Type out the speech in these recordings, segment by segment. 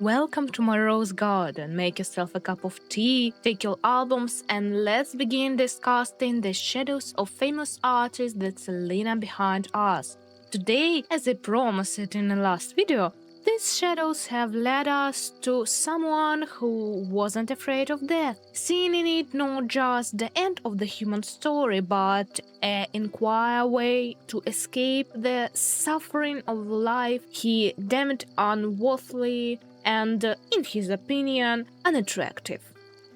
Welcome to my rose garden. Make yourself a cup of tea, take your albums, and let's begin discussing the shadows of famous artists that's Selena behind us. Today, as I promised in the last video, these shadows have led us to someone who wasn't afraid of death, seeing in it not just the end of the human story, but an inquire way to escape the suffering of life he deemed unworthily and, in his opinion, unattractive.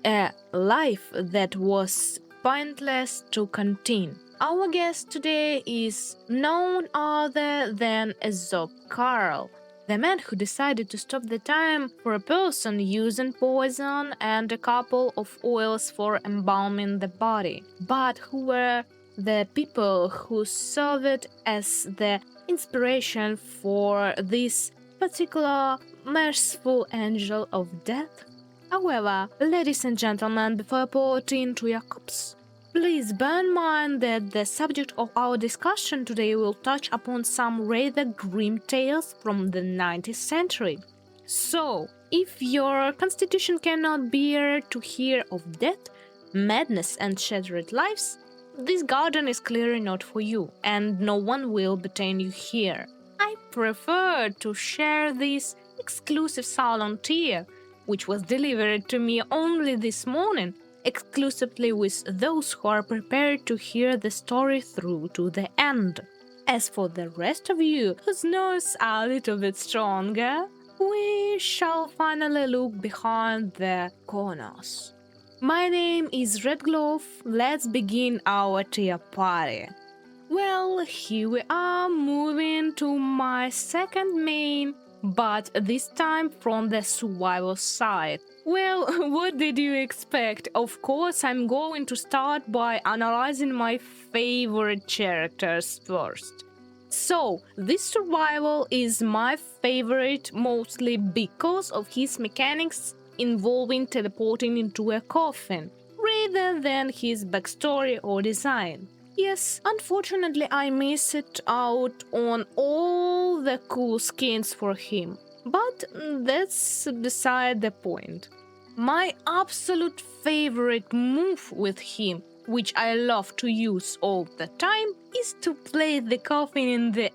A life that was pointless to contain. Our guest today is none other than Aesop Carl, the man who decided to stop the time for a person using poison and a couple of oils for embalming the body, but who were the people who served as the inspiration for this particular merciful angel of death. However, ladies and gentlemen, before pouring into your cups, please bear in mind that the subject of our discussion today will touch upon some rather grim tales from the 19th century. So, if your constitution cannot bear to hear of death, madness, and shattered lives, this garden is clearly not for you, and no one will detain you here. I prefer to share this exclusive salon tea, which was delivered to me only this morning, exclusively with those who are prepared to hear the story through to the end. As for the rest of you, whose nerves are a little bit stronger, we shall finally look behind the corners. My name is Red Glove. Let's begin our tea party. Well, here we are moving to my second main, but this time from the survival side. Well, what did you expect? Of course, I'm going to start by analyzing my favorite characters first. So, this survival is my favorite mostly because of his mechanics involving teleporting into a coffin, rather than his backstory or design. Yes, unfortunately I missed out on all the cool skins for him, but that's beside the point. My absolute favorite move with him, which I love to use all the time, is to place the coffin in the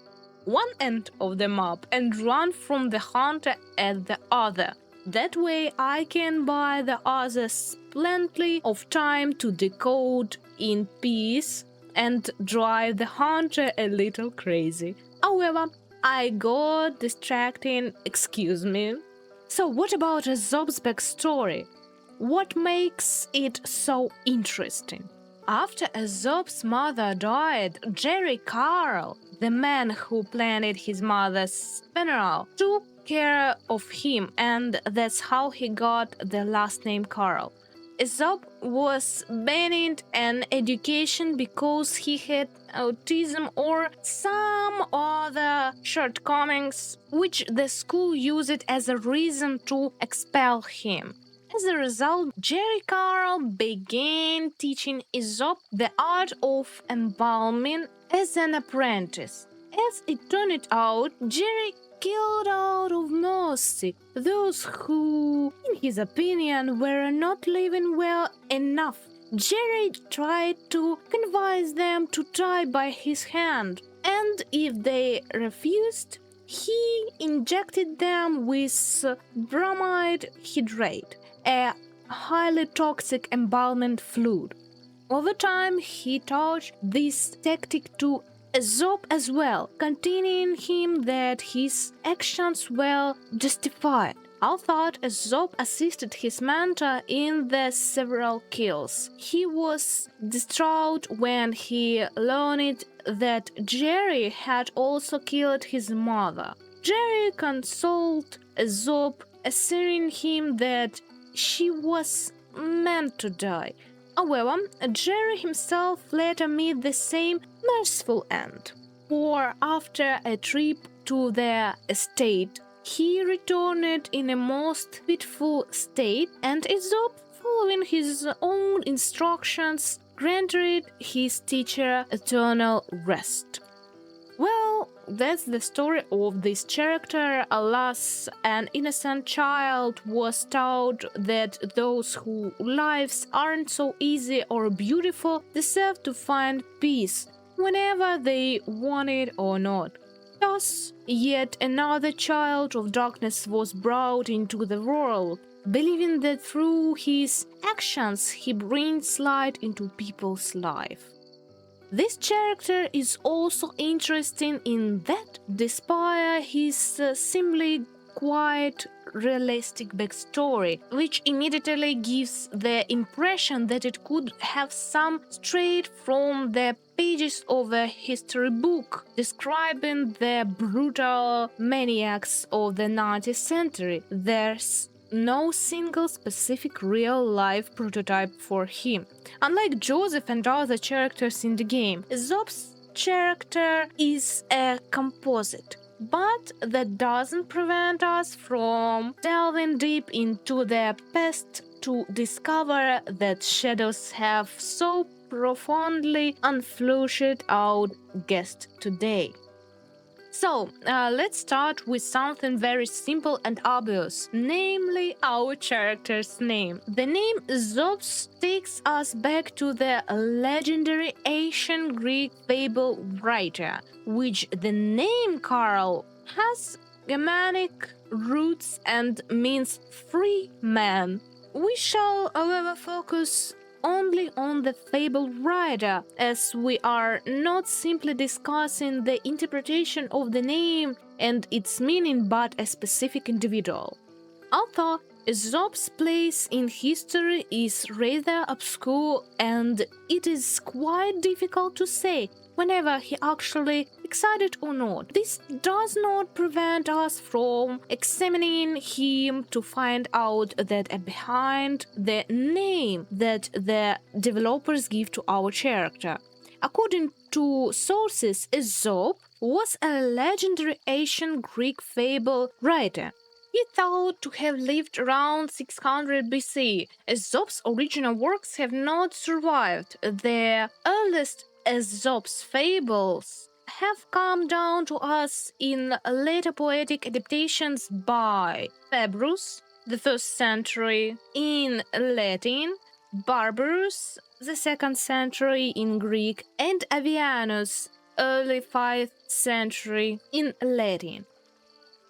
one end of the map and run from the hunter at the other. That way I can buy the others plenty of time to decode in peace and drive the hunter a little crazy. However, I got distracting, excuse me. So what about Aesop's backstory? What makes it so interesting? After Aesop's mother died, Jerry Carl, the man who planned his mother's funeral, took care of him, and that's how he got the last name Carl. Aesop was banned an education because he had autism or some other shortcomings, which the school used as a reason to expel him. As a result, Jerry Carl began teaching Aesop the art of embalming as an apprentice. As it turned out, Jerry killed out of mercy those who, in his opinion, were not living well enough. Jerry tried to convince them to die by his hand, and if they refused, he injected them with bromide hydrate, a highly toxic embalming fluid. Over time, he taught this tactic to Aesop as well, convincing him that his actions were justified. Although Aesop assisted his mentor in the several kills, he was distraught when he learned that Jerry had also killed his mother. Jerry consoled Aesop, assuring him that she was meant to die. However, Jerry himself later met the same merciful end. For after a trip to their estate, he returned in a most pitiful state, and Aesop, following his own instructions, granted his teacher eternal rest. Well, that's the story of this character. Alas, an innocent child was taught that those whose lives aren't so easy or beautiful deserve to find peace whenever they want it or not. Thus, yet another child of darkness was brought into the world, believing that through his actions he brings light into people's life. This character is also interesting in that, despite his simply quite realistic backstory, which immediately gives the impression that it could have some straight from the pages of a history book describing the brutal maniacs of the 19th century. There's no single specific real-life prototype for him. Unlike Joseph and other characters in the game, Aesop's character is a composite. But that doesn't prevent us from delving deep into the past to discover that shadows have so profoundly unflushed our guest today. So, let's start with something very simple and obvious, namely our character's name. The name Aesop takes us back to the legendary ancient Greek fable writer, which the name Karl has Germanic roots and means free man. We shall, however, focus only on the fable writer, as we are not simply discussing the interpretation of the name and its meaning, but a specific individual. Although Aesop's place in history is rather obscure, and it is quite difficult to say whenever he actually existed or not. This does not prevent us from examining him to find out that behind the name that the developers give to our character. According to sources, Aesop was a legendary ancient Greek fable writer. He thought to have lived around 600 BC. Aesop's original works have not survived. The earliest Aesop's fables have come down to us in later poetic adaptations by Phaedrus, the 1st century in Latin, Barbarus, the 2nd century in Greek, and Avianus, early 5th century in Latin.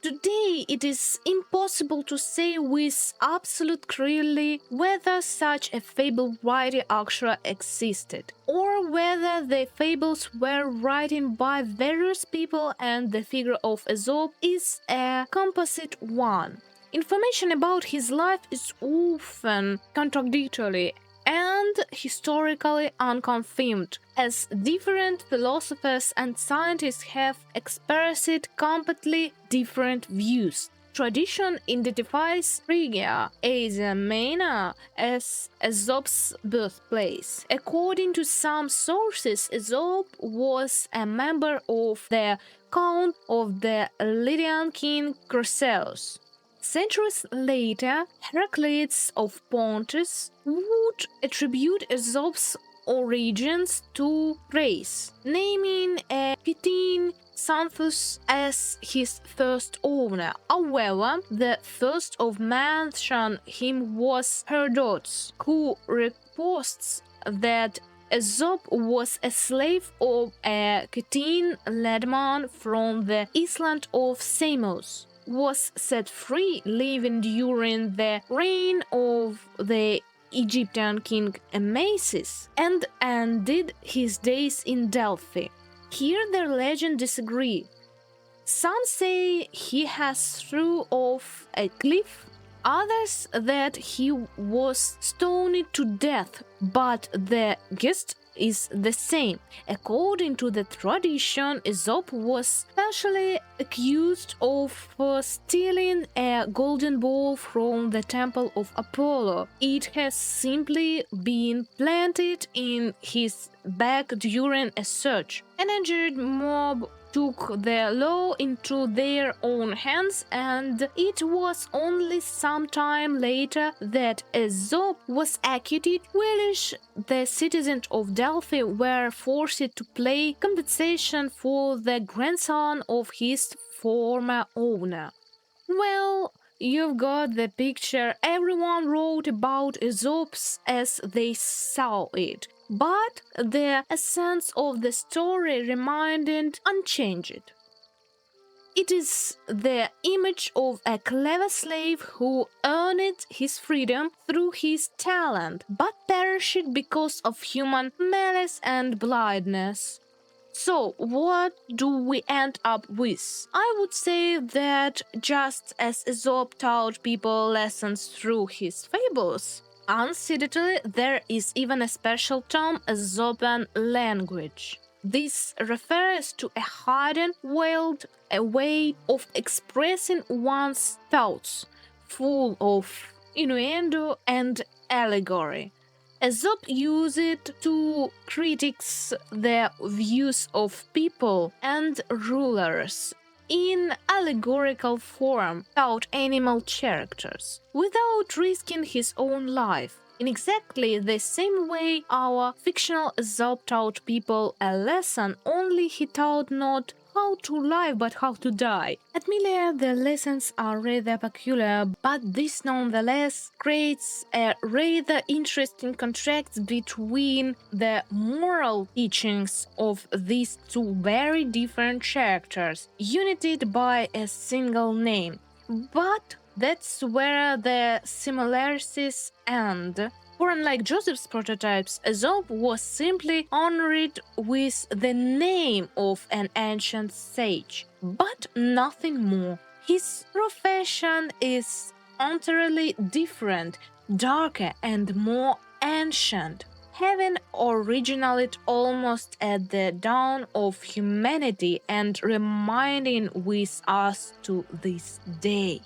Today, it is impossible to say with absolute clarity whether such a fable writer actually existed, or whether the fables were written by various people and the figure of Aesop is a composite one. Information about his life is often contradictory and historically unconfirmed, as different philosophers and scientists have expressed completely different views. Tradition identifies Phrygia, Asia Minor, as Aesop's birthplace. According to some sources, Aesop was a member of the court of the Lydian king Chryseis. Centuries later, Heraclius of Pontus would attribute Aesop's origins to Thrace, naming a Python Xanthus as his first owner. However, the first of mention him was Herodotus, who reports that Aesop was a slave of a Cettian leadman from the island of Samos, was set free living during the reign of the Egyptian king Amasis, and ended his days in Delphi. Here the legends disagree. Some say he has thrown off a cliff, others that he was stoned to death, but the gist is the same. According to the tradition, Aesop was specially accused of stealing a golden ball from the temple of Apollo. It has simply been planted in his bag during a search. An injured mob took the law into their own hands, and it was only some time later that Aesop was acquitted, which the citizens of Delphi were forced to pay compensation for the grandson of his former owner. Well, you've got the picture. Everyone wrote about Aesop's as they saw it, but the essence of the story remained unchanged. It is the image of a clever slave who earned his freedom through his talent, but perished because of human malice and blindness. So, what do we end up with? I would say that just as Aesop taught people lessons through his fables, undoubtedly there is even a special term Aesopian language. This refers to a hidden, veiled a way of expressing one's thoughts, full of innuendo and allegory. Aesop used it to critique the views of people and rulers in allegorical form about animal characters, without risking his own life. In exactly the same way, our fictional Aesop taught people a lesson, only he taught not how to live but how to die. Admittedly, the lessons are rather peculiar, but this nonetheless creates a rather interesting contrast between the moral teachings of these two very different characters, united by a single name. But that's where the similarities end. For unlike Joseph's prototypes, Aesop was simply honored with the name of an ancient sage, but nothing more. His profession is entirely different, darker and more ancient, having originated almost at the dawn of humanity and remaining with us to this day.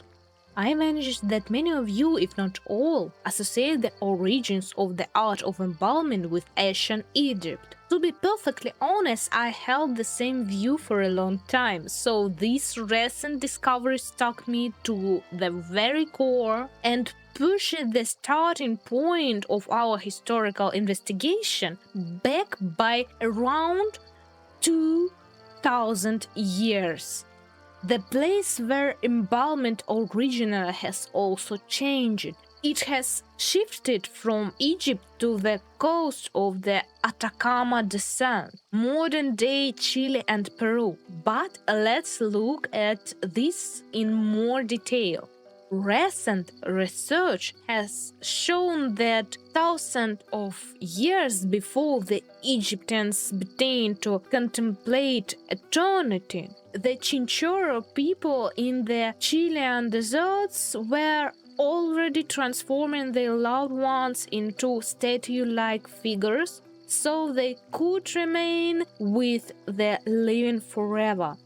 I managed that many of you, if not all, associate the origins of the art of embalming with ancient Egypt. To be perfectly honest, I held the same view for a long time, so this recent discovery struck me to the very core and pushed the starting point of our historical investigation back by around 2000 years. The place where embalming originally has also changed. It has shifted from Egypt to the coast of the Atacama Desert, modern-day Chile and Peru. But let's look at this in more detail. Recent research has shown that thousands of years before the Egyptians began to contemplate eternity, the Chinchorro people in the Chilean deserts were already transforming their loved ones into statue-like figures so they could remain with the living forever.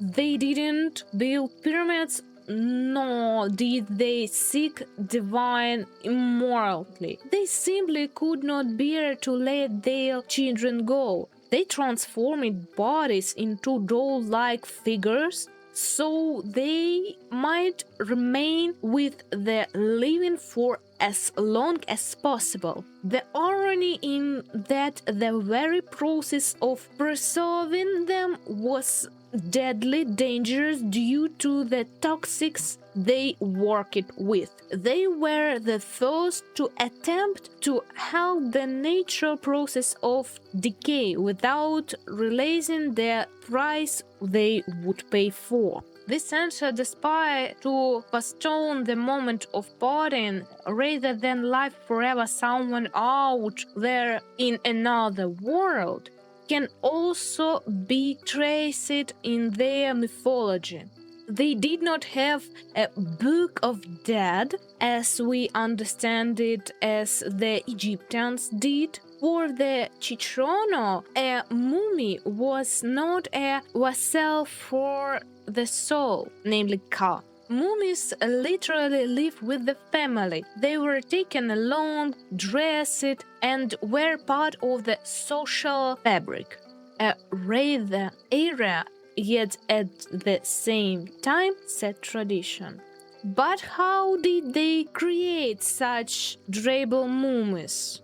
They didn't build pyramids, nor did they seek divine immortality. They simply could not bear to let their children go. They transformed bodies into doll-like figures so they might remain with the living for as long as possible. The irony in that the very process of preserving them was deadly dangerous due to the toxics they worked with. They were the first to attempt to halt the natural process of decay without realizing the price they would pay for. This entered the spy to postpone the moment of parting rather than life forever someone out there in another world can also be traced in their mythology. They did not have a book of dead as we understand it as the Egyptians did. For the Chinchorro, a mummy was not a vessel for the soul, namely Ka. Mummies literally lived with the family. They were taken along, dressed, and were part of the social fabric. A rather era yet at the same time sad tradition. But how did they create such durable mummies?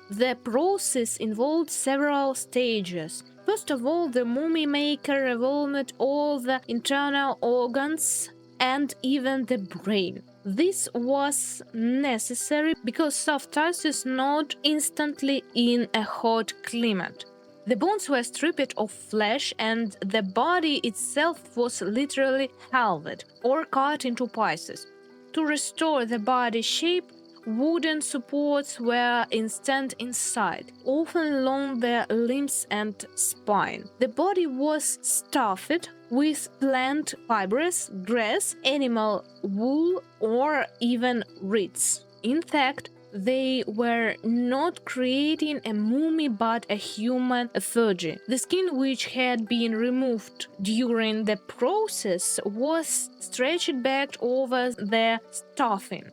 The process involved several stages. First of all, the mummy maker removed all the internal organs and even the brain. This was necessary because soft tissue is not instantly in a hot climate. The bones were stripped of flesh and the body itself was literally halved or cut into pieces. To restore the body shape, wooden supports were installed inside, often along the limbs and spine. The body was stuffed with plant fibers, grass, animal wool, or even reeds. In fact, they were not creating a mummy but a human effigy. The skin, which had been removed during the process, was stretched back over the stuffing.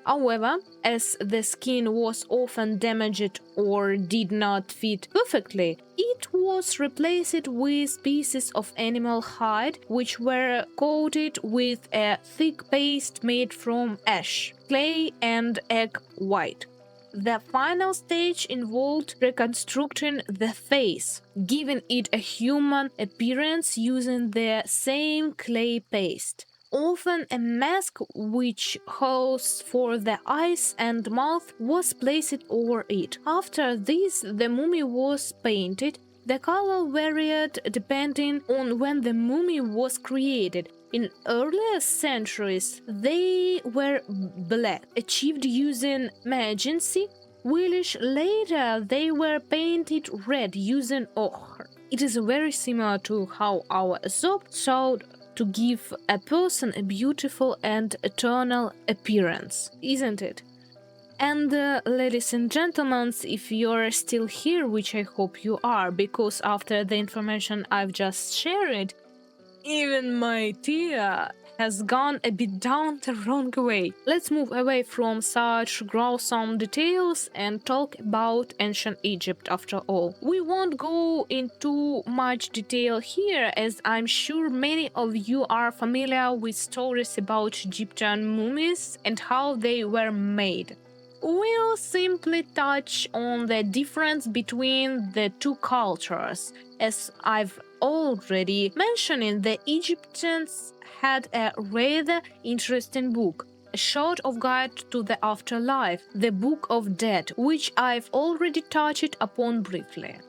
However, as the skin was often damaged or did not fit perfectly, it was replaced with pieces of animal hide which were coated with a thick paste made from ash, clay, and egg white. The final stage involved reconstructing the face, giving it a human appearance using the same clay paste. Often a mask which holds for the eyes and mouth was placed over it. After this, the mummy was painted. The color varied depending on when the mummy was created. In earlier centuries, they were black, achieved using magenta, whilst later they were painted red using ochre. It is very similar to how our Aesop sought to give a person a beautiful and eternal appearance, isn't it? And ladies and gentlemen, if you're still here, which I hope you are, because after the information I've just shared, even my Tia has gone a bit down the wrong way. Let's move away from such gruesome details and talk about ancient Egypt after all. We won't go into much detail here, as I'm sure many of you are familiar with stories about Egyptian mummies and how they were made. We'll simply touch on the difference between the two cultures. As I've already mentioned, the Egyptians had a rather interesting book, a sort of guide to the afterlife, the Book of Dead, which I've already touched upon briefly.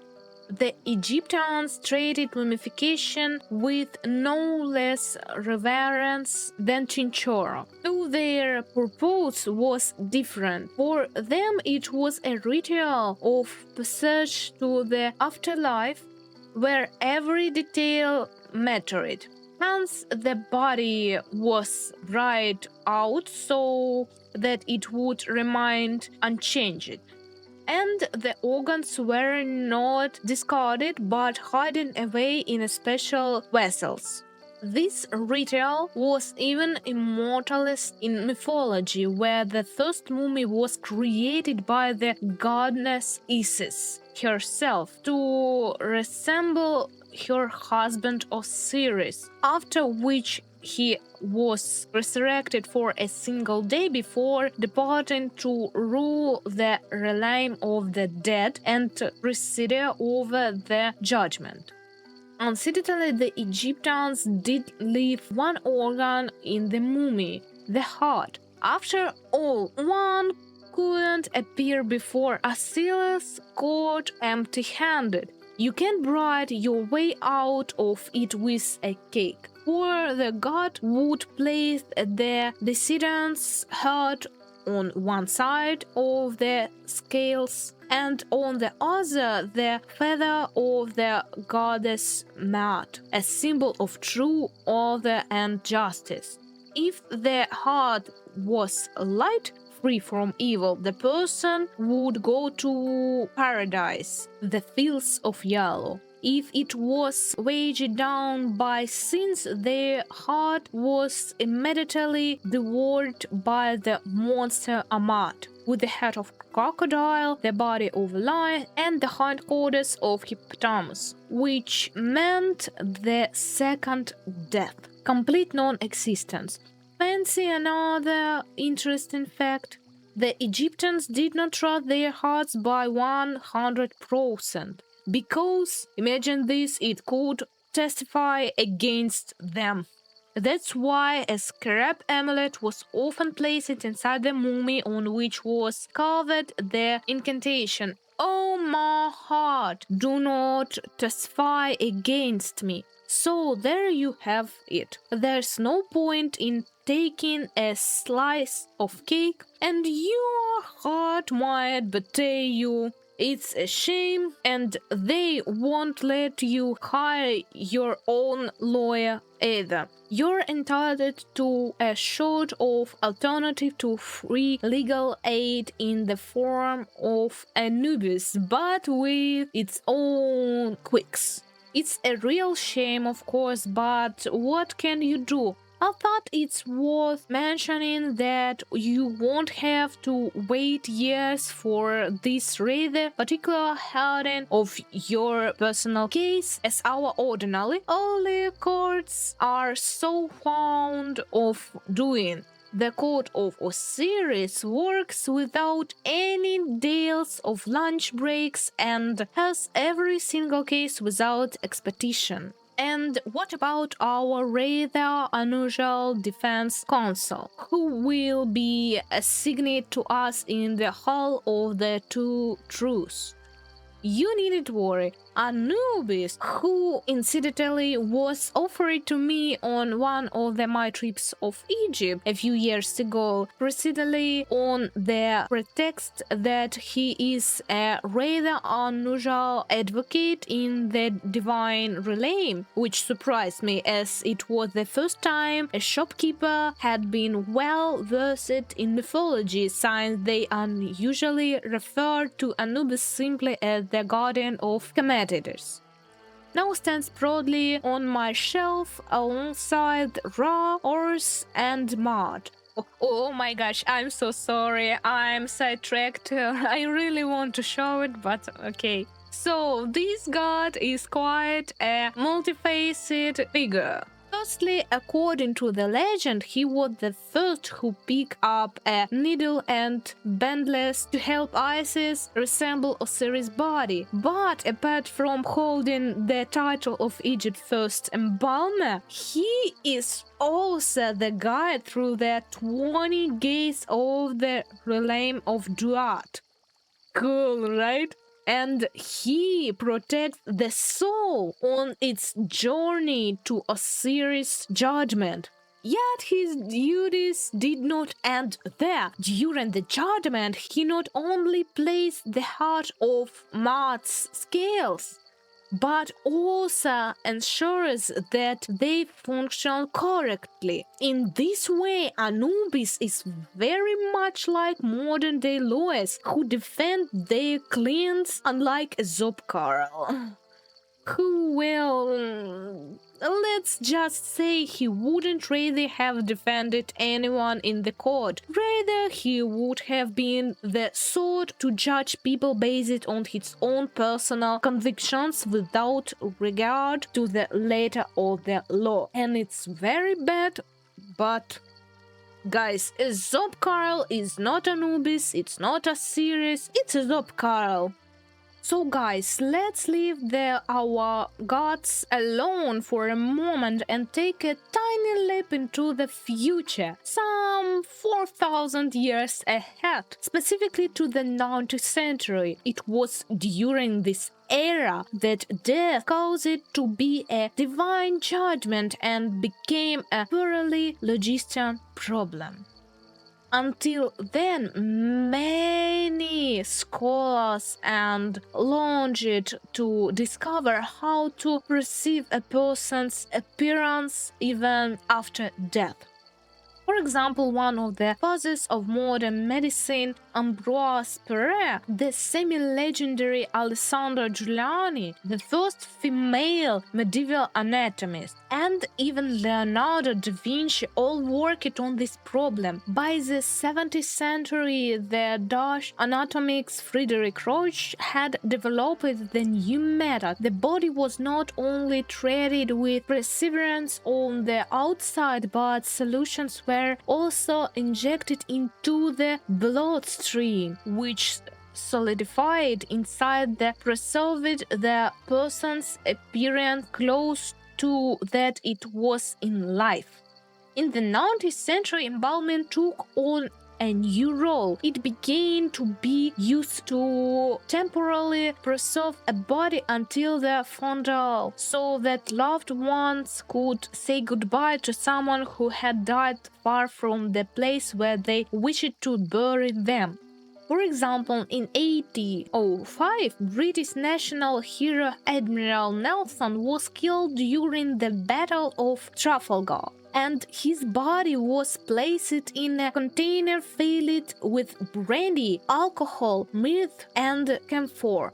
The Egyptians treated mummification with no less reverence than tincture, though their purpose was different. For them it was a ritual of passage to the afterlife where every detail mattered. Hence, the body was dried out so that it would remain unchanged, and the organs were not discarded but hidden away in special vessels. This ritual was even immortalized in mythology, where the first mummy was created by the goddess Isis herself to resemble her husband Osiris, after which he was resurrected for a single day before departing to rule the realm of the dead and preside over the judgment. Undoubtedly, the Egyptians did leave one organ in the mummy, the heart. After all, one couldn't appear before Osiris' court empty-handed. You can bribe your way out of it with a cake, for the god would place the decedent's heart on one side of the scales and on the other the feather of the goddess Maat, a symbol of true order and justice. If the heart was light, free from evil, the person would go to paradise, the fields of yellow. if it was weighed down by sins, their heart was immediately devoured by the monster Amat, with the head of crocodile, the body of a lion, and the hindquarters of hippopotamus, which meant the second death, complete non-existence. Fancy another interesting fact. The Egyptians did not trust their hearts by 100%, because, imagine this, it could testify against them. That's why a scarab amulet was often placed inside the mummy, on which was carved the incantation, "Oh my heart, do not testify against me." So there you have it. There's no point in taking a slice of cake, and your heart might betray you. It's a shame, and they won't let you hire your own lawyer either. You're entitled to a sort of alternative to free legal aid in the form of Anubis, but with its own quirks. It's a real shame, of course, but what can you do? I thought it's worth mentioning that you won't have to wait years for this rather particular hearing of your personal case, as our ordinary early courts are so fond of doing. The Court of Osiris works without any days of lunch breaks and has every single case without expedition. And what about our rather unusual defense counsel, who will be assigned to us in the Hall of the Two Truths? You needn't worry. Anubis, who incidentally was offered to me on one of my trips of Egypt a few years ago, precisely on the pretext that he is a rather unusual advocate in the divine realm, which surprised me as it was the first time a shopkeeper had been well versed in mythology, since they unusually refer to Anubis simply as the guardian of competitors. Now stands proudly on my shelf alongside Ra, Ors, and Mud. Oh my gosh, I'm so sorry, I'm sidetracked. I really want to show it, but okay. So, this god is quite a multifaceted figure. Firstly, according to the legend, he was the first who picked up a needle and bandless to help Isis resemble Osiris' body. But apart from holding the title of Egypt's first embalmer, he is also the guide through the 20 gates of the realm of Duat. Cool, right? And he protects the soul on its journey to Osiris' judgment. Yet his duties did not end there. During the judgment, he not only placed the heart of Ma'at's scales, but also ensures that they function correctly. In this way, Anubis is very much like modern-day lawyers who defend their clients, unlike Aesop Carl, who will... let's just say he wouldn't really have defended anyone in the court. Rather, he would have been the sort to judge people based on his own personal convictions without regard to the letter of the law. And it's very bad, but... guys, Aesop Carl is not Anubis, it's not Osiris, it's Aesop Carl. So guys, let's leave our gods alone for a moment and take a tiny leap into the future, some 4,000 years ahead, specifically to the 19th century. It was during this era that death caused it to be a divine judgment and became a purely logistical problem. Until then, many scholars and longed to discover how to perceive a person's appearance even after death. For example, one of the fathers of modern medicine, Ambroise Paré, the semi-legendary Alessandro Giuliani, the first female medieval anatomist, and even Leonardo da Vinci all worked on this problem. By the 17th century, the Dutch anatomist Friedrich Roch had developed the new method. The body was not only treated with perseverance on the outside, but solutions were also injected into the bloodstream, which solidified inside the preserved the person's appearance close to that it was in life. In the 19th century, embalming took on a new role. It began to be used to temporarily preserve a body until the funeral, so that loved ones could say goodbye to someone who had died far from the place where they wished to bury them. For example, in 1805, British national hero Admiral Nelson was killed during the Battle of Trafalgar, and his body was placed in a container filled with brandy, alcohol, myrrh, and camphor.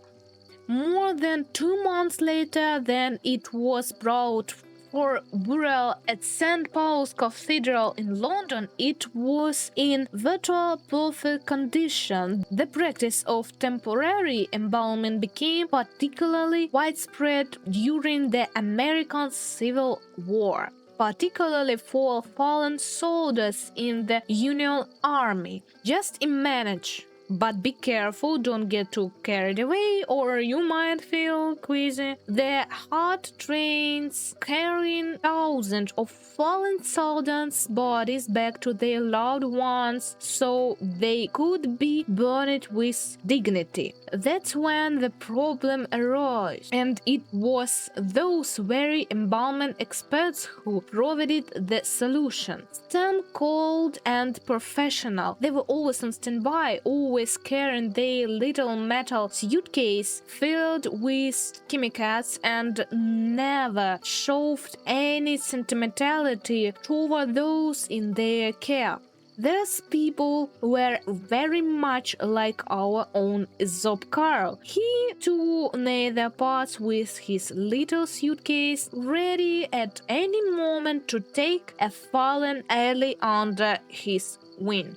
More than 2 months later, then it was brought for burial at St. Paul's Cathedral in London. It was in virtual perfect condition. The practice of temporary embalming became particularly widespread during the American Civil War, particularly for fallen soldiers in the Union Army. Just imagine. But be careful, don't get too carried away or you might feel queasy. The hard trains carrying thousands of fallen soldiers' bodies back to their loved ones so they could be burned with dignity. That's when the problem arose, and it was those very embalming experts who provided the solution. Stone cold and professional, they were always on standby, always carrying their little metal suitcase filled with chemicals, and never showed any sentimentality toward those in their care. These people were very much like our own Aesop Carl. He too neither parts with his little suitcase, ready at any moment to take a fallen ally under his wing.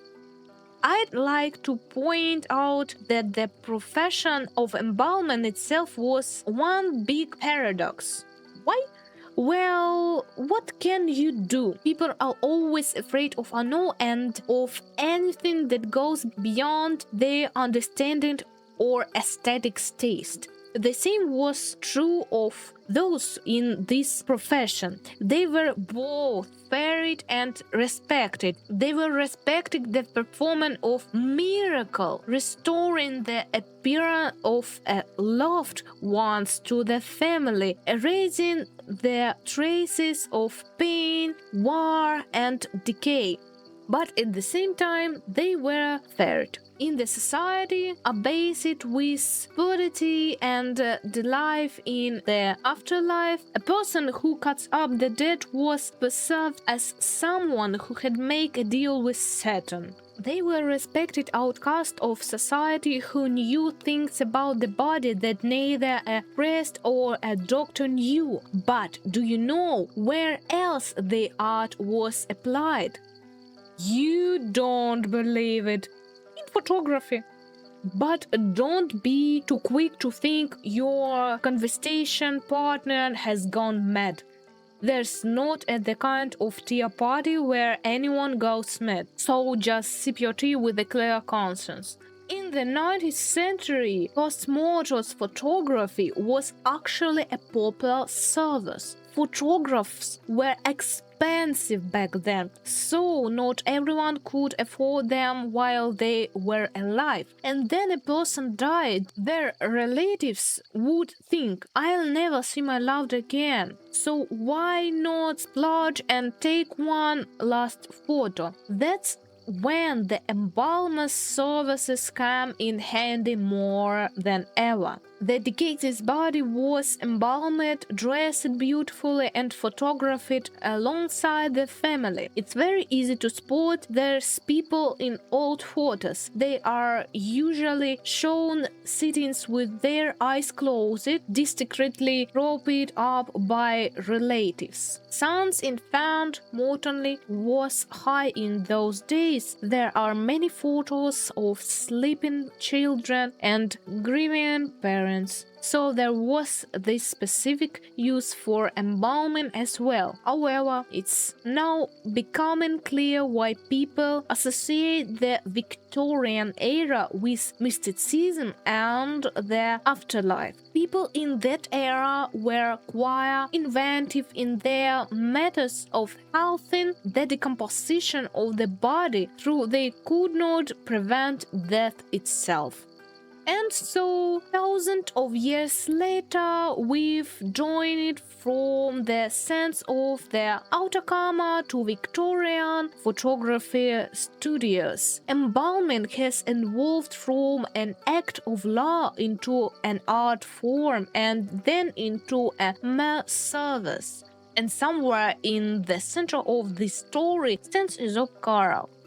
I'd like to point out that the profession of embalming itself was one big paradox. Why? Well, what can you do? People are always afraid of unknown and of anything that goes beyond their understanding or aesthetic taste. The same was true of those in this profession. They were both feared and respected. They were respecting the performance of miracle, restoring the appearance of a loved ones to the family, erasing the traces of pain, war, and decay. But at the same time, they were feared. In the society, abased with purity and the life in the afterlife, a person who cuts up the dead was perceived as someone who had made a deal with Satan. They were respected outcasts of society who knew things about the body that neither a priest or a doctor knew. But do you know where else the art was applied? You don't believe it. Photography. But don't be too quick to think your conversation partner has gone mad. There's not the kind of tea party where anyone goes mad, so just sip your tea with a clear conscience. In the 19th century, post-mortem photography was actually a popular service. Photographs were expensive back then, so not everyone could afford them while they were alive. And then a person died, their relatives would think, I'll never see my loved again, so why not splurge and take one last photo? That's when the embalmer services come in handy more than ever. The decade's body was embalmed, dressed beautifully, and photographed alongside the family. It's very easy to spot there's people in old photos. They are usually shown sitting with their eyes closed, discreetly propped up by relatives. Sons infant mortality was high in those days. There are many photos of sleeping children and grieving parents, so there was this specific use for embalming as well. However, it's now becoming clear why people associate the Victorian era with mysticism and the afterlife. People in that era were quite inventive in their methods of halting the decomposition of the body, though they could not prevent death itself. And so, thousands of years later, we've journeyed from the sense of the autocama to Victorian photography studios. Embalming has evolved from an act of law into an art form and then into a mere service. And somewhere in the center of this story stands Aesop.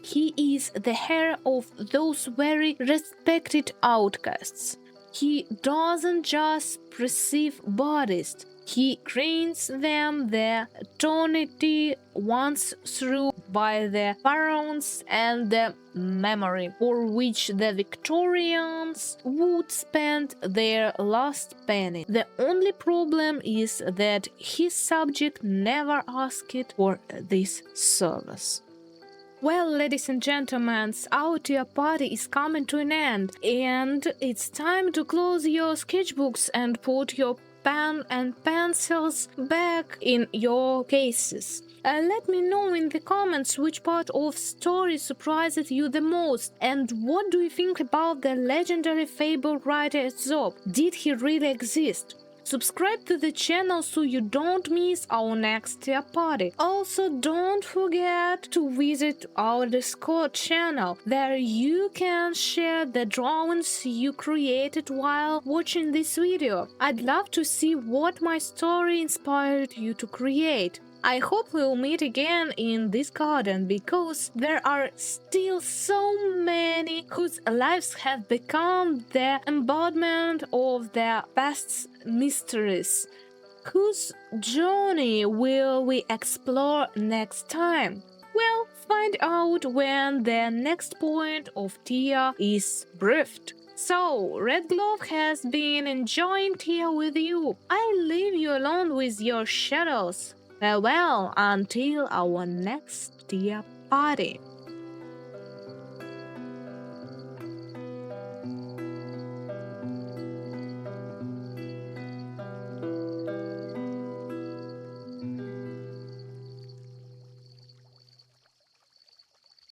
He is the heir of those very respected outcasts. He doesn't just perceive bodies, he grants them the eternity once through by the pharaohs and the memory for which the Victorians would spend their last penny. The only problem is that his subject never asked for this service. Well, ladies and gentlemen, our dear party is coming to an end, and it's time to close your sketchbooks and put your pen and pencils back in your cases. Let me know in the comments which part of story surprised you the most, and what do you think about the legendary fable writer Aesop? Did he really exist? Subscribe to the channel so you don't miss our next tier party. Also, don't forget to visit our Discord channel. There you can share the drawings you created while watching this video. I'd love to see what my story inspired you to create. I hope we'll meet again in this garden, because there are still so many whose lives have become the embodiment of their past mysteries. Whose journey will we explore next time? We'll find out when the next point of tier is briefed. So, Red Glove has been enjoying tier with you. I leave you alone with your shadows. Farewell until our next tier party.